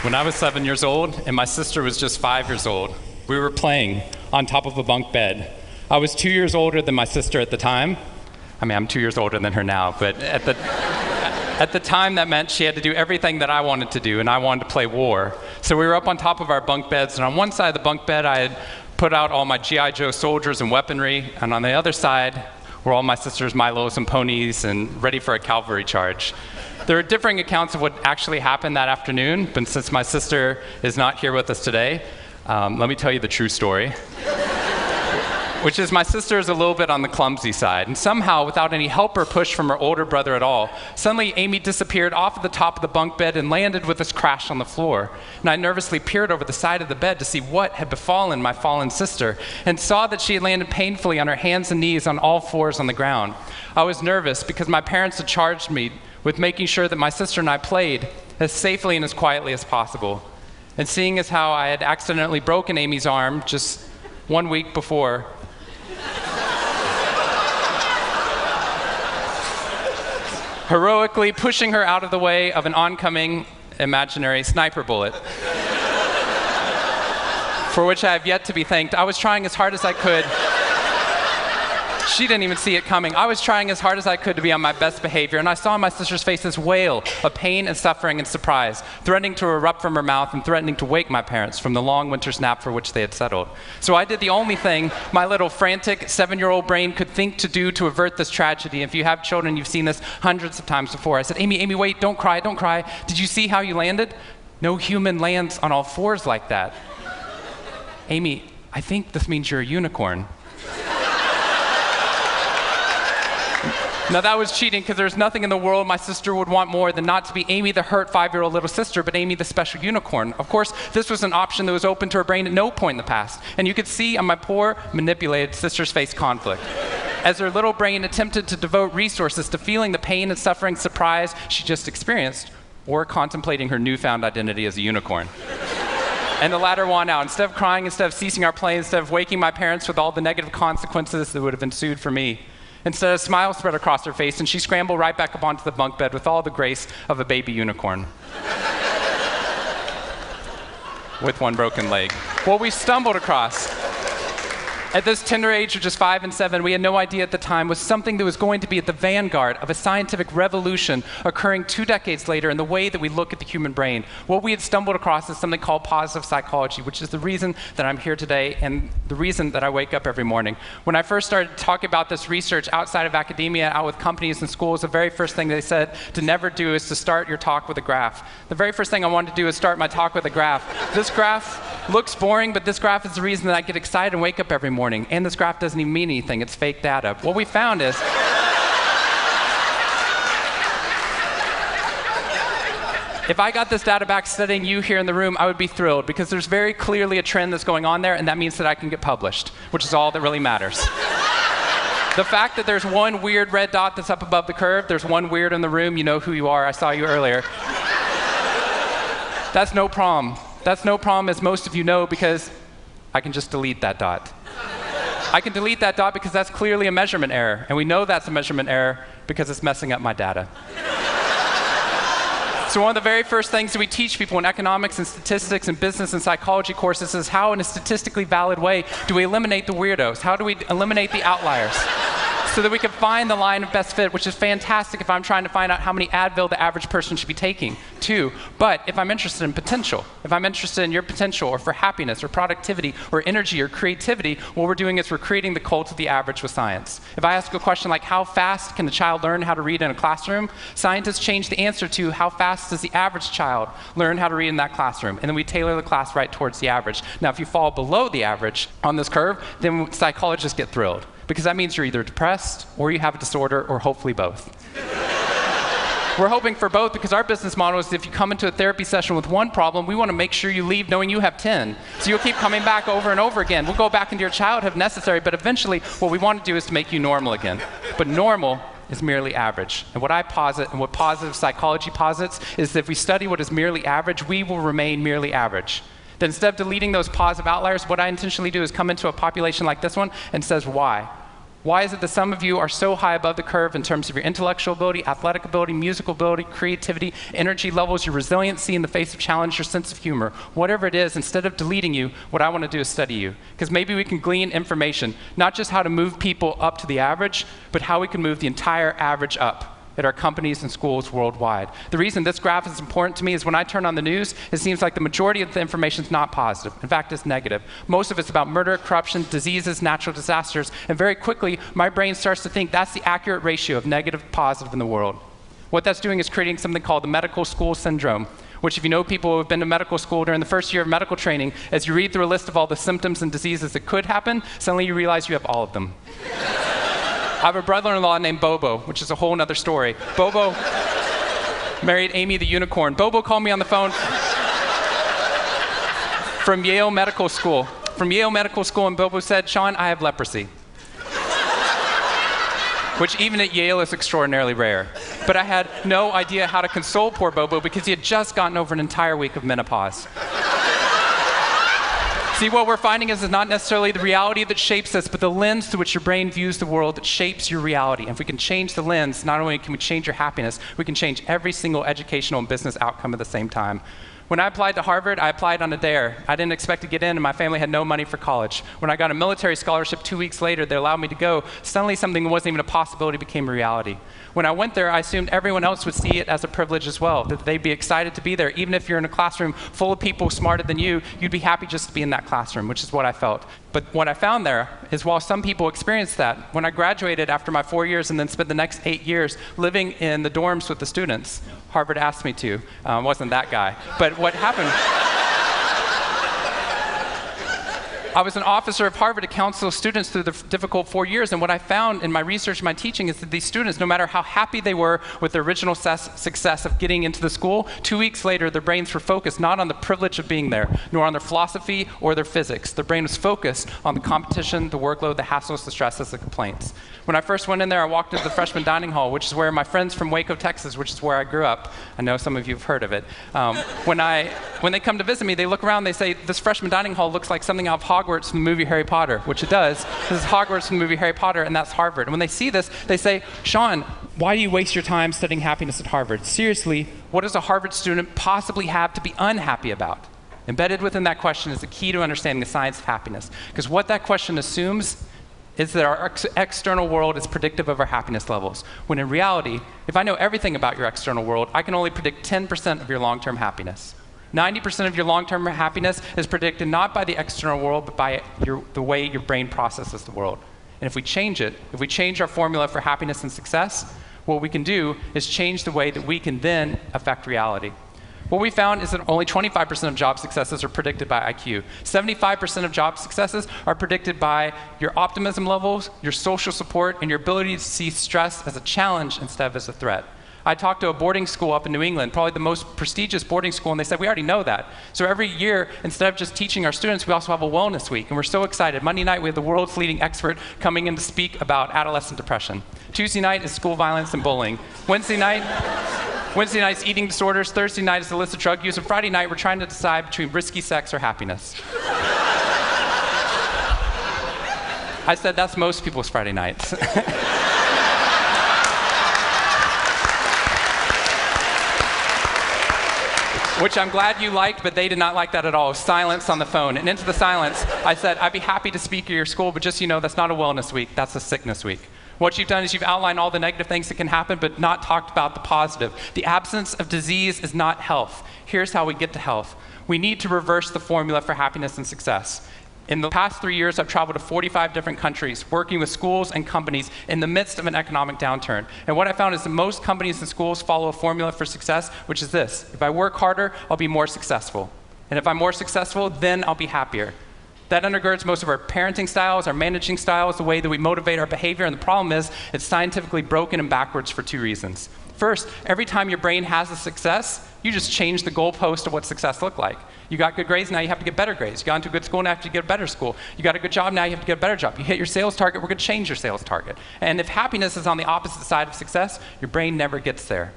When I was 7 years old and my sister was just 5 years old, we were playing on top of a bunk bed. I was 2 years older than my sister at the time. I mean, I'm 2 years older than her now, but at the time that meant she had to do everything that I wanted to do, and I wanted to play war. So we were up on top of our bunk beds, and on one side of the bunk bed I had put out all my G.I. Joe soldiers and weaponry, and on the other side were all my sister's Milos and ponies and ready for a cavalry charge. There are differing accounts of what actually happened that afternoon, but since my sister is not here with us today, let me tell you the true story, which is my sister is a little bit on the clumsy side, and somehow, without any help or push from her older brother at all, suddenly Amy disappeared off of the top of the bunk bed and landed with us crash on the floor. And I nervously peered over the side of the bed to see what had befallen my fallen sister, and saw that she had landed painfully on her hands and knees on all fours on the ground. I was nervous because my parents had charged me with making sure that my sister and I played as safely and as quietly as possible. And seeing as how I had accidentally broken Amy's arm just 1 week before, heroically pushing her out of the way of an oncoming imaginary sniper bullet, for which I have yet to be thanked. I was trying as hard as I could. She didn't even see it coming. I was trying as hard as I could to be on my best behavior, and I saw my sister's face this wail of pain and suffering and surprise, threatening to erupt from her mouth and threatening to wake my parents from the long winter's nap for which they had settled. So I did the only thing my little frantic 7-year-old brain could think to do to avert this tragedy. If you have children, you've seen this hundreds of times before. I said, Amy, wait, don't cry, don't cry. Did you see how you landed? No human lands on all fours like that. Amy, I think this means you're a unicorn. Now that was cheating, because there's nothing in the world my sister would want more than not to be Amy the hurt 5-year-old little sister, but Amy the special unicorn. Of course, this was an option that was open to her brain at no point in the past, and you could see on my poor, manipulated sister's face conflict, as her little brain attempted to devote resources to feeling the pain and suffering surprise she just experienced, or contemplating her newfound identity as a unicorn. And the latter won out. Instead of crying, instead of ceasing our play, instead of waking my parents with all the negative consequences that would have ensued for me, instead, a smile spread across her face, and she scrambled right back up onto the bunk bed with all the grace of a baby unicorn. With one broken leg. What we stumbled across at this tender age of just 5 and 7, we had no idea at the time, was something that was going to be at the vanguard of a scientific revolution occurring 2 decades later in the way that we look at the human brain. What we had stumbled across is something called positive psychology, which is the reason that I'm here today and the reason that I wake up every morning. When I first started talking about this research outside of academia, out with companies and schools, the very first thing they said to never do is to start your talk with a graph. The very first thing I wanted to do is start my talk with a graph. This graph looks boring, but this graph is the reason that I get excited and wake up every morning. And this graph doesn't even mean anything. It's fake data. What we found is if I got this data back studying you here in the room, I would be thrilled, because there's very clearly a trend that's going on there, and that means that I can get published, which is all that really matters. The fact that there's one weird red dot that's up above the curve, there's one weird in the room, you know who you are, I saw you earlier. That's no problem. That's no problem, as most of you know, because I can just delete that dot. I can delete that dot because that's clearly a measurement error, and we know that's a measurement error because it's messing up my data. So one of the very first things that we teach people in economics and statistics and business and psychology courses is how, in a statistically valid way, do we eliminate the weirdos? How do we eliminate the outliers? So that we can find the line of best fit, which is fantastic if I'm trying to find out how many Advil the average person should be taking, too. But if I'm interested in potential, if I'm interested in your potential, or for happiness, or productivity, or energy, or creativity, what we're doing is we're creating the cult of the average with science. If I ask a question like, how fast can a child learn how to read in a classroom? Scientists change the answer to, how fast does the average child learn how to read in that classroom? And then we tailor the class right towards the average. Now, if you fall below the average on this curve, then psychologists get thrilled, because that means you're either depressed, or you have a disorder, or hopefully both. We're hoping for both, because our business model is if you come into a therapy session with one problem, we want to make sure you leave knowing you have 10. So you'll keep coming back over and over again. We'll go back into your childhood if necessary, but eventually what we want to do is to make you normal again. But normal is merely average. And what I posit, and what positive psychology posits, is that if we study what is merely average, we will remain merely average. That instead of deleting those positive outliers, what I intentionally do is come into a population like this one and says, why? Why is it that some of you are so high above the curve in terms of your intellectual ability, athletic ability, musical ability, creativity, energy levels, your resiliency in the face of challenge, your sense of humor? Whatever it is, instead of deleting you, what I want to do is study you. Because maybe we can glean information, not just how to move people up to the average, but how we can move the entire average up at our companies and schools worldwide. The reason this graph is important to me is when I turn on the news, it seems like the majority of the information is not positive. In fact, it's negative. Most of it's about murder, corruption, diseases, natural disasters, and very quickly, my brain starts to think that's the accurate ratio of negative to positive in the world. What that's doing is creating something called the medical school syndrome, which if you know people who have been to medical school during the first year of medical training, as you read through a list of all the symptoms and diseases that could happen, suddenly you realize you have all of them. I have a brother-in-law named Bobo, which is a whole other story. Bobo married Amy the unicorn. Bobo called me on the phone from Yale Medical School. And Bobo said, "Shawn, I have leprosy." Which even at Yale is extraordinarily rare. But I had no idea how to console poor Bobo because he had just gotten over an entire week of menopause. See, what we're finding is it's not necessarily the reality that shapes us, but the lens through which your brain views the world that shapes your reality. And if we can change the lens, not only can we change your happiness, we can change every single educational and business outcome at the same time. When I applied to Harvard, I applied on a dare. I didn't expect to get in, and my family had no money for college. When I got a military scholarship 2 weeks later, they allowed me to go. Suddenly, something that wasn't even a possibility became a reality. When I went there, I assumed everyone else would see it as a privilege as well, that they'd be excited to be there. Even if you're in a classroom full of people smarter than you, you'd be happy just to be in that classroom, which is what I felt. But what I found there is while some people experienced that, when I graduated after my 4 years and then spent the next 8 years living in the dorms with the students, Harvard asked me to. Wasn't that guy. But what happened? I was an officer of Harvard to counsel students through the difficult 4 years, and what I found in my research and my teaching is that these students, no matter how happy they were with their original success of getting into the school, 2 weeks later their brains were focused not on the privilege of being there, nor on their philosophy or their physics. Their brain was focused on the competition, the workload, the hassles, the stresses, the complaints. When I first went in there, I walked into the freshman dining hall, which is where my friends from Waco, Texas, which is where I grew up, I know some of you have heard of it. When they come to visit me, they look around, they say, "This freshman dining hall looks like something out of Hogwarts from the movie Harry Potter," which it does. This is Hogwarts from the movie Harry Potter, and that's Harvard. And when they see this, they say, "Shawn, why do you waste your time studying happiness at Harvard? Seriously, what does a Harvard student possibly have to be unhappy about?" Embedded within that question is the key to understanding the science of happiness. Because what that question assumes is that our external world is predictive of our happiness levels. When in reality, if I know everything about your external world, I can only predict 10% of your long-term happiness. 90% of your long-term happiness is predicted not by the external world, but by the way your brain processes the world. And if we change it, if we change our formula for happiness and success, what we can do is change the way that we can then affect reality. What we found is that only 25% of job successes are predicted by IQ. 75% of job successes are predicted by your optimism levels, your social support, and your ability to see stress as a challenge instead of as a threat. I talked to a boarding school up in New England, probably the most prestigious boarding school, and they said, "We already know that." So every year, instead of just teaching our students, we also have a wellness week, and we're so excited. Monday night, we have the world's leading expert coming in to speak about adolescent depression. Tuesday night is school violence and bullying. Wednesday night's eating disorders. Thursday night is illicit drug use. And Friday night, we're trying to decide between risky sex or happiness. I said that's most people's Friday nights. Which I'm glad you liked, but they did not like that at all. Silence on the phone. And into the silence, I said, "I'd be happy to speak at your school, but just so you know, that's not a wellness week, that's a sickness week." What you've done is you've outlined all the negative things that can happen, but not talked about the positive. The absence of disease is not health. Here's how we get to health. We need to reverse the formula for happiness and success. In the past 3 years, I've traveled to 45 different countries, working with schools and companies in the midst of an economic downturn. And what I found is that most companies and schools follow a formula for success, which is this: if I work harder, I'll be more successful. And if I'm more successful, then I'll be happier. That undergirds most of our parenting styles, our managing styles, the way that we motivate our behavior. And the problem is, it's scientifically broken and backwards for 2 reasons. First, every time your brain has a success, you just change the goalpost of what success looked like. You got good grades, now you have to get better grades. You got into a good school, now you have to get a better school. You got a good job, now you have to get a better job. You hit your sales target, we're going to change your sales target. And if happiness is on the opposite side of success, your brain never gets there.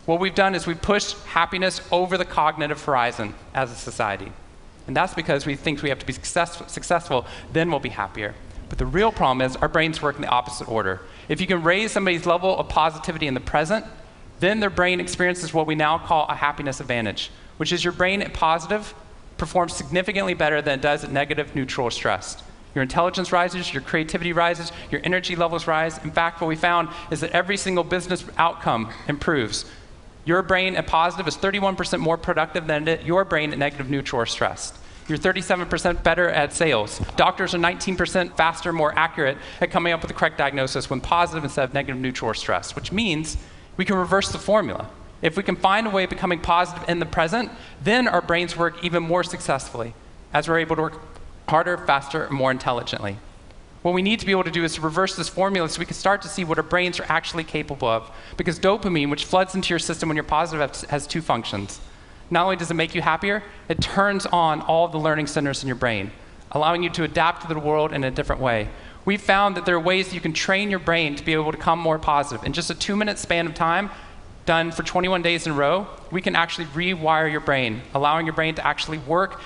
What we've done is we've pushed happiness over the cognitive horizon as a society. And that's because we think we have to be successful, then we'll be happier. But the real problem is our brains work in the opposite order. If you can raise somebody's level of positivity in the present, then their brain experiences what we now call a happiness advantage, which is your brain at positive performs significantly better than it does at negative, neutral, or stressed. Your intelligence rises, your creativity rises, your energy levels rise. In fact, what we found is that every single business outcome improves. Your brain at positive is 31% more productive than your brain at negative, neutral, or stressed. You're 37% better at sales. Doctors are 19% faster, more accurate at coming up with the correct diagnosis when positive instead of negative, neutral, or stressed, which means we can reverse the formula. If we can find a way of becoming positive in the present, then our brains work even more successfully as we're able to work harder, faster, and more intelligently. What we need to be able to do is to reverse this formula so we can start to see what our brains are actually capable of. Because dopamine, which floods into your system when you're positive, has two functions. Not only does it make you happier, it turns on all the learning centers in your brain, allowing you to adapt to the world in a different way. We've found that there are ways that you can train your brain to be able to become more positive. In just a 2-minute span of time, done for 21 days in a row, we can actually rewire your brain, allowing your brain to actually work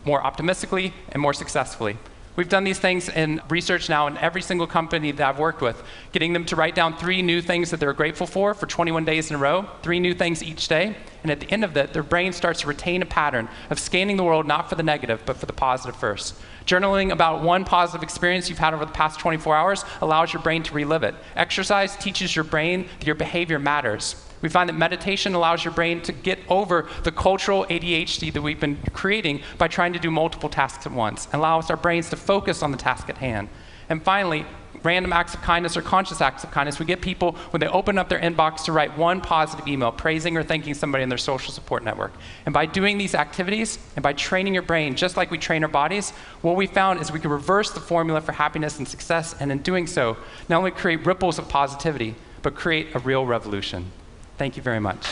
more optimistically and more successfully. We've done these things in research now in every single company that I've worked with, getting them to write down 3 new things that they're grateful for 21 days in a row, 3 new things each day. And at the end of that, their brain starts to retain a pattern of scanning the world not for the negative, but for the positive first. Journaling about one positive experience you've had over the past 24 hours allows your brain to relive it. Exercise teaches your brain that your behavior matters. We find that meditation allows your brain to get over the cultural ADHD that we've been creating by trying to do multiple tasks at once, and allows our brains to focus on the task at hand. And finally, random acts of kindness or conscious acts of kindness. We get people, when they open up their inbox, to write one positive email praising or thanking somebody in their social support network. And by doing these activities and by training your brain, just like we train our bodies, what we found is we can reverse the formula for happiness and success, and in doing so, not only create ripples of positivity, but create a real revolution. Thank you very much.